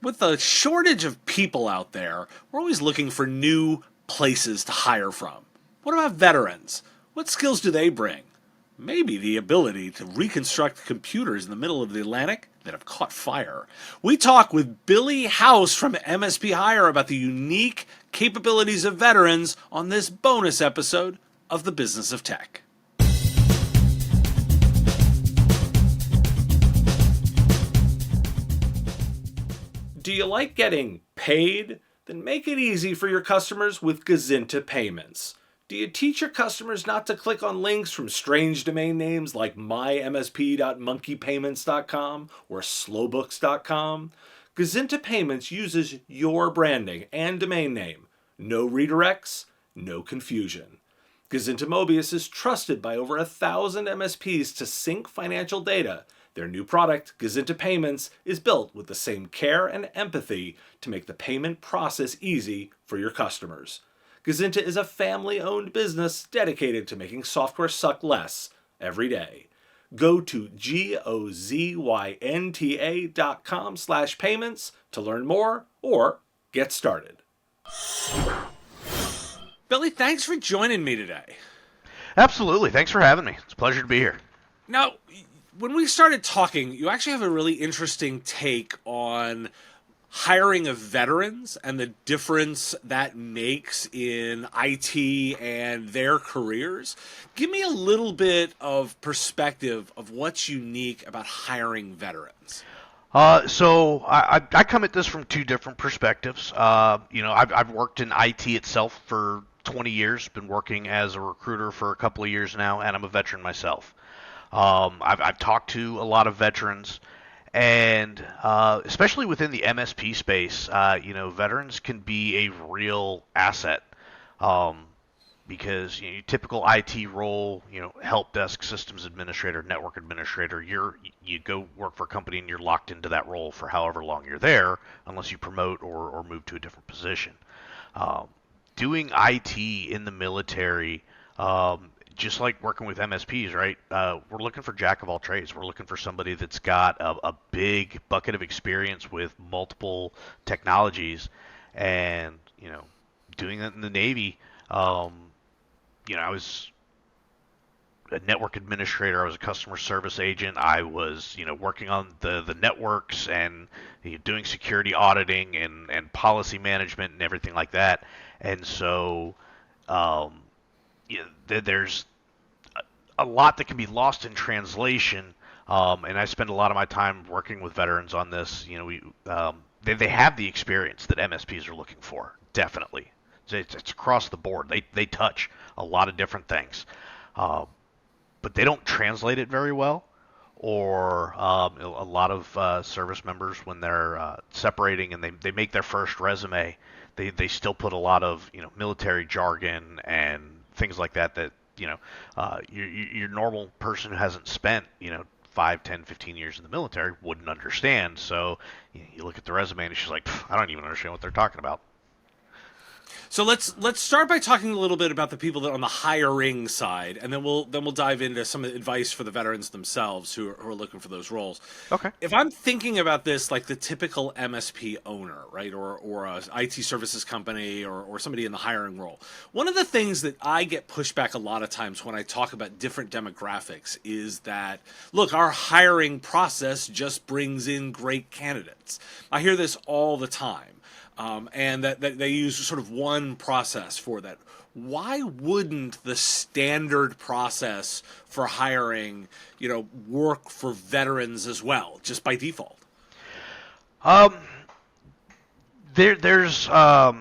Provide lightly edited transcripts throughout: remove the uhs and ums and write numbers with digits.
With the shortage of people out there, we're always looking for new places to hire from. What about veterans? What skills do they bring? Maybe the ability to reconstruct computers in the middle of the Atlantic that have caught fire. We talk with Billy House from MSP Hire about the unique capabilities of veterans on this bonus episode of The Business of Tech. Do you like getting paid? Then make it easy for your customers with Gazinta Payments. Do you teach your customers not to click on links from strange domain names like mymsp.monkeypayments.com or slowbooks.com? Gazinta Payments uses your branding and domain name. No redirects, no confusion. Gazinta Mobius is trusted by over 1,000 MSPs to sync financial data. Their new product, Gazinta Payments, is built with the same care and empathy to make the payment process easy for your customers. Gazinta is a family-owned business dedicated to making software suck less every day. Go to gozynta.com/payments to learn more or get started. Billy, thanks for joining me today. Absolutely. Thanks for having me. It's a pleasure to be here. Now, when we started talking, you actually have a really interesting take on hiring of veterans and the difference that makes in IT and their careers. Give me a little bit of perspective of what's unique about hiring veterans. So I come at this from two different perspectives. I've worked in IT itself for 20 years, been working as a recruiter for a couple of years now, and I'm a veteran myself. I've talked to a lot of veterans, and especially within the MSP space, veterans can be a real asset. Because your typical IT role, help desk, systems administrator, network administrator, you go work for a company and you're locked into that role for however long you're there, unless you promote or move to a different position. Doing IT in the military, just like working with MSPs, right? We're looking for jack of all trades. We're looking for somebody that's got a big bucket of experience with multiple technologies, and doing that in the Navy. I was a network administrator. I was a customer service agent. I was, working on the networks and doing security auditing and policy management and everything like that. And so, there's a lot that can be lost in translation. And I spend a lot of my time working with veterans on this. They have the experience that MSPs are looking for, definitely. It's across the board. They touch a lot of different things, but they don't translate it very well. Or a lot of service members, when they're separating and they make their first resume, they still put a lot of military jargon and things like that your normal person who hasn't spent 5, 10, 15 years in the military wouldn't understand. So you look at the resume and she's like, I don't even understand what they're talking about. So let's start by talking a little bit about the people that are on the hiring side, and then we'll dive into some advice for the veterans themselves who are looking for those roles. Okay. If I'm thinking about this like the typical MSP owner, right, or a IT services company or somebody in the hiring role, one of the things that I get pushed back a lot of times when I talk about different demographics is that, look, our hiring process just brings in great candidates. I hear this all the time. And that they use sort of one process for that. Why wouldn't the standard process for hiring, work for veterans as well, just by default? There's a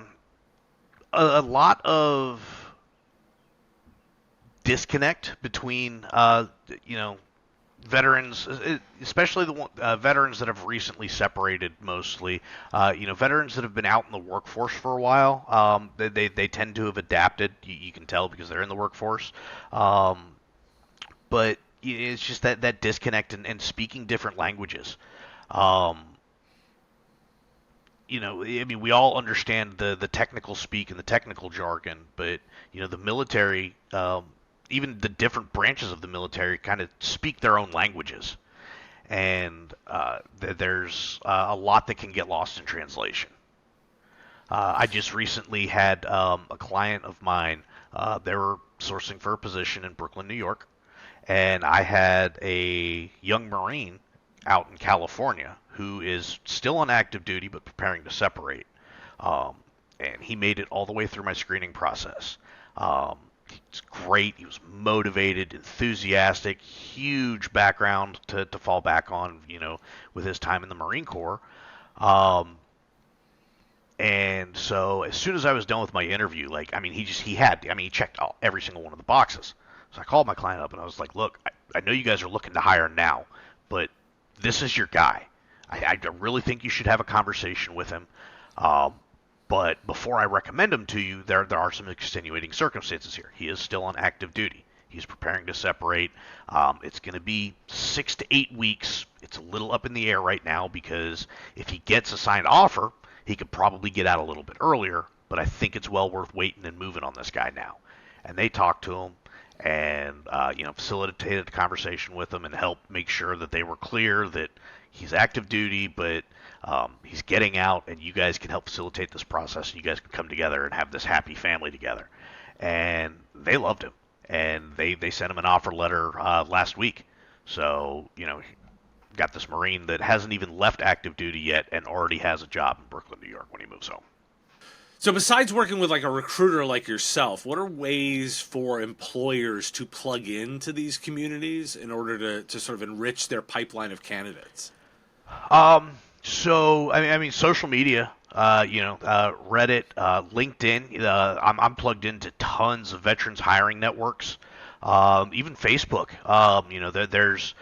lot of disconnect between veterans, especially the veterans that have recently separated mostly. Veterans that have been out in the workforce for a while, they tend to have adapted. You can tell because they're in the workforce. But it's just that disconnect and speaking different languages. We all understand the technical speak and the technical jargon, but the military, even the different branches of the military kind of speak their own languages. and there's a lot that can get lost in translation. I just recently had a client of mine. They were sourcing for a position in Brooklyn, New York, and I had a young Marine out in California who is still on active duty but preparing to separate. Um, and he made it all the way through my screening process. Um, He's great. He was motivated, enthusiastic, huge background to fall back on, with his time in the Marine Corps. Um, and so as soon as I was done with my interview, he checked every single one of the boxes. So I called my client up and I was like, look, I know you guys are looking to hire now, but this is your guy. I really think you should have a conversation with him. Um, but before I recommend him to you, there are some extenuating circumstances here. He is still on active duty. He's preparing to separate. It's going to be 6 to 8 weeks. It's a little up in the air right now because if he gets a signed offer, he could probably get out a little bit earlier, but I think it's well worth waiting and moving on this guy now. And they talked to him and facilitated a conversation with him and helped make sure that they were clear that he's active duty, but he's getting out, and you guys can help facilitate this process, and you guys can come together and have this happy family together. And they loved him, and they sent him an offer letter last week. So got this Marine that hasn't even left active duty yet and already has a job in Brooklyn, New York when he moves home. So besides working with like a recruiter like yourself, what are ways for employers to plug into these communities in order to sort of enrich their pipeline of candidates? So I mean, social media, Reddit, LinkedIn. I'm plugged into tons of veterans hiring networks, even Facebook. There's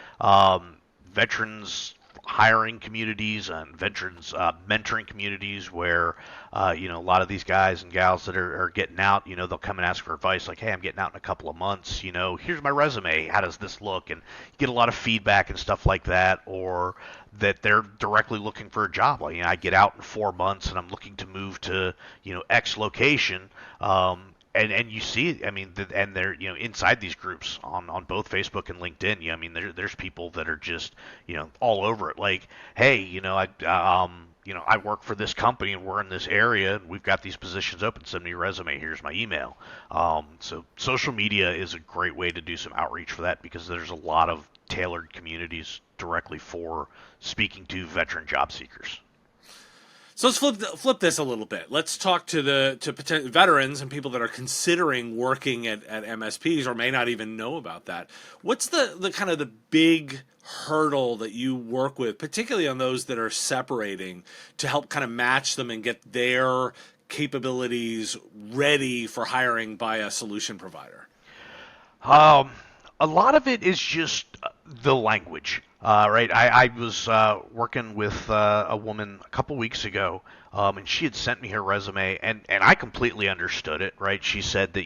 veterans hiring communities and veterans mentoring communities where a lot of these guys and gals that are getting out, they'll come and ask for advice like, hey, I'm getting out in a couple of months, here's my resume, how does this look? And you get a lot of feedback and stuff like that, or that they're directly looking for a job. Like, I get out in 4 months and I'm looking to move to X location. And you see, I mean, and they're inside these groups on both Facebook and LinkedIn. I mean, there's people that are just all over it. Like, hey, I work for this company and we're in this area and we've got these positions open. Send me your resume. Here's my email. So social media is a great way to do some outreach for that because there's a lot of tailored communities directly for speaking to veteran job seekers. So let's flip this a little bit. Let's talk to potential veterans and people that are considering working at MSPs or may not even know about that. What's the kind of the big hurdle that you work with, particularly on those that are separating, to help kind of match them and get their capabilities ready for hiring by a solution provider? A lot of it is just the language, right? I was working with a woman a couple weeks ago, and she had sent me her resume, and I completely understood it, right? She said that,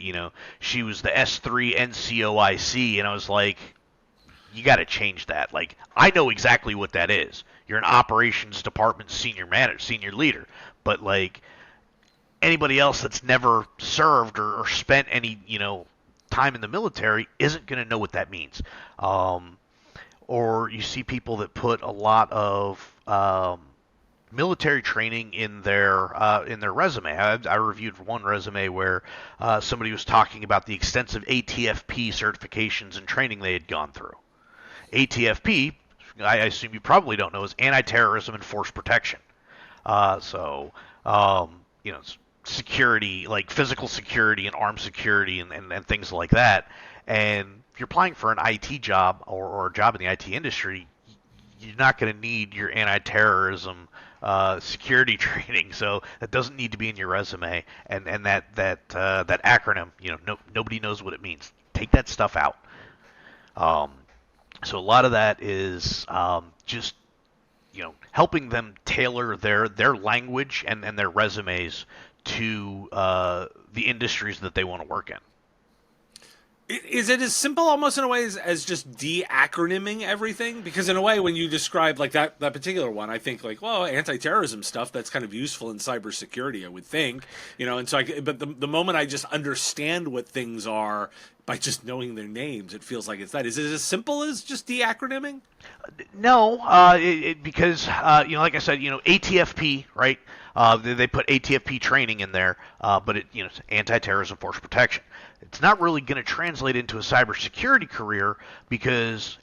she was the S3 NCOIC, and I was like, you got to change that. Like, I know exactly what that is. You're an operations department senior manager, senior leader, but like anybody else that's never served or spent any, time in the military isn't going to know what that means. Or you see people that put a lot of military training in their resume. I reviewed one resume where somebody was talking about the extensive ATFP certifications and training they had gone through. ATFP, I assume you probably don't know, is anti-terrorism and force protection. So security, like physical security and armed security and things like that. And if you're applying for an IT job or a job in the IT industry, you're not going to need your anti-terrorism security training, so that doesn't need to be in your resume. And that acronym, nobody knows what it means. Take that stuff out. So a lot of that is just helping them tailor their language and their resumes to the industries that they want to work in. Is it as simple almost in a way as just de-acronyming everything? Because in a way, when you describe like that particular one, I think like, well, anti-terrorism stuff, that's kind of useful in cybersecurity, I would think, and so but the moment I just understand what things are by just knowing their names, it feels like it's that. Is it as simple as just de-acronyming? No, because like I said, ATFP, right? They put ATFP training in there, but it's anti-terrorism force protection. It's not really going to translate into a cybersecurity career because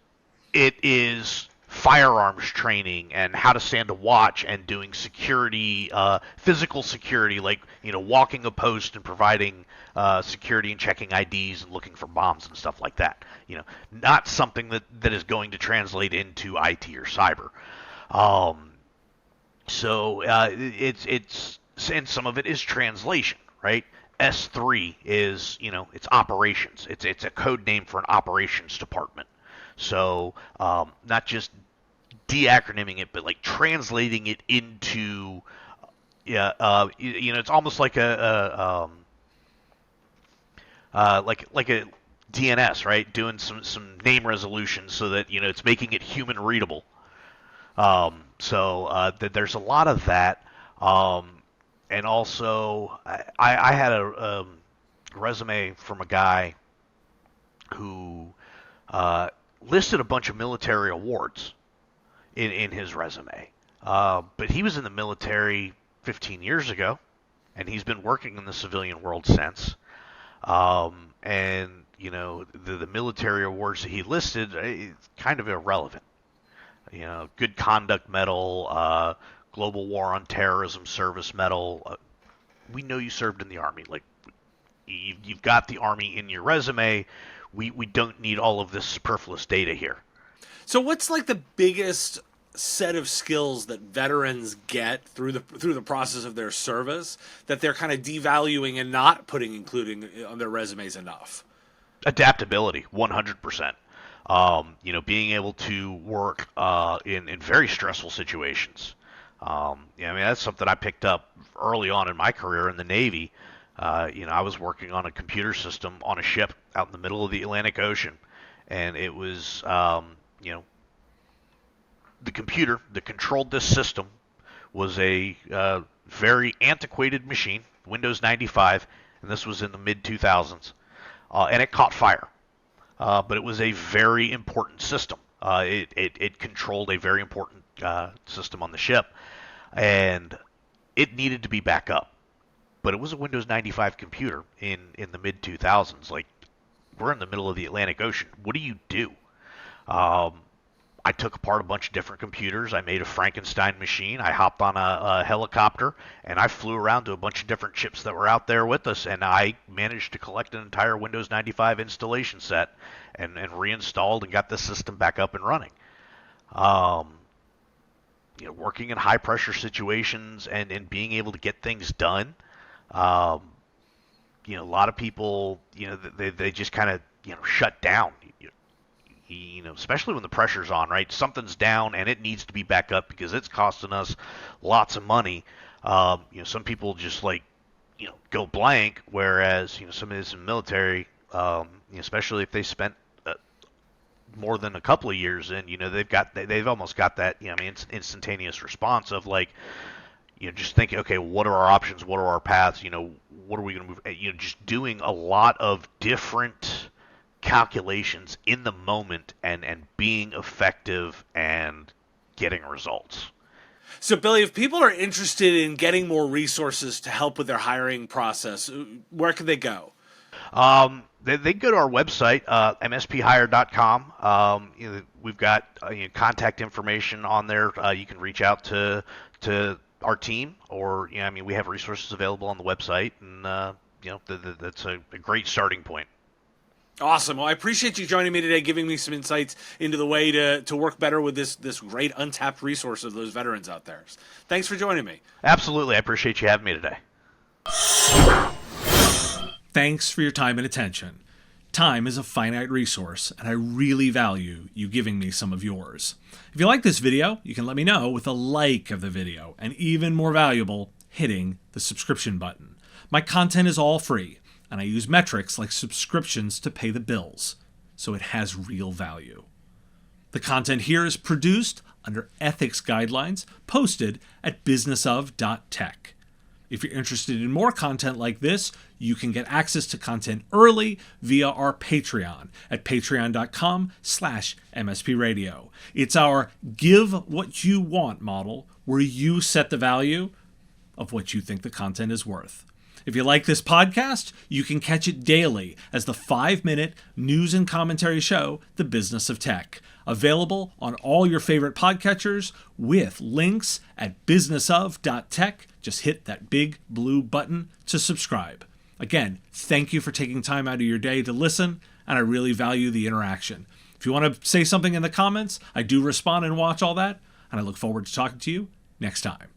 it is firearms training and how to stand a watch and doing security, physical security, like walking a post and providing security and checking IDs and looking for bombs and stuff like that. Not something that is going to translate into IT or cyber. So it's and some of it is translation, right? S3 is it's operations. It's a code name for an operations department. So not just de-acronyming it, but like translating it into it's almost like like a DNS, right? Doing some name resolution so that it's making it human readable. So there's a lot of that. And also, I had a resume from a guy who listed a bunch of military awards in his resume. But he was in the military 15 years ago, and he's been working in the civilian world since. And the military awards that he listed is kind of irrelevant. Good Conduct Medal, Global War on Terrorism Service Medal. We know you served in the Army. Like, you've got the Army in your resume. We don't need all of this superfluous data here. So what's like the biggest set of skills that veterans get through the process of their service that they're kind of devaluing and not including on their resumes enough? Adaptability, 100%. Being able to work in very stressful situations. That's something I picked up early on in my career in the Navy. I was working on a computer system on a ship out in the middle of the Atlantic Ocean, and it was, the computer that controlled this system was a very antiquated machine, Windows 95, and this was in the mid 2000s, and it caught fire. But it was a very important system. It controlled a very important system on the ship, and it needed to be back up. But it was a Windows 95 computer in the mid 2000s. Like, we're in the middle of the Atlantic Ocean. What do you do? I took apart a bunch of different computers. I made a Frankenstein machine. I hopped on a helicopter, and I flew around to a bunch of different ships that were out there with us, and I managed to collect an entire Windows 95 installation set and reinstalled and got the system back up and running. Working in high-pressure situations and being able to get things done. A lot of people, they just kind of, shut down. Especially when the pressure's on, right? Something's down and it needs to be back up because it's costing us lots of money. Some people just go blank, whereas some of this in the military, especially if they spent more than a couple of years in, they've almost got that, it's instantaneous response of just thinking, okay, what are our options? What are our paths? What are we going to move? Just doing a lot of different calculations in the moment and being effective and getting results. So, Billy, if people are interested in getting more resources to help with their hiring process, where can they go? They go to our website, msphire.com. We've got contact information on there. You can reach out to our team, or we have resources available on the website, and that's a great starting point. Awesome. Well, I appreciate you joining me today, giving me some insights into the way to work better with this great untapped resource of those veterans out there. Thanks for joining me. Absolutely. I appreciate you having me today. Thanks for your time and attention. Time is a finite resource, and I really value you giving me some of yours. If you like this video, you can let me know with a like of the video, and even more valuable, hitting the subscription button. My content is all free. and I use metrics like subscriptions to pay the bills, so it has real value. The content here is produced under ethics guidelines posted at businessof.tech. If you're interested in more content like this, you can get access to content early via our Patreon at patreon.com/MSPradio. It's our give what you want model where you set the value of what you think the content is worth. If you like this podcast, you can catch it daily as the 5-minute news and commentary show, The Business of Tech, available on all your favorite podcatchers with links at businessof.tech. Just hit that big blue button to subscribe. Again, thank you for taking time out of your day to listen, and I really value the interaction. If you want to say something in the comments, I do respond and watch all that, and I look forward to talking to you next time.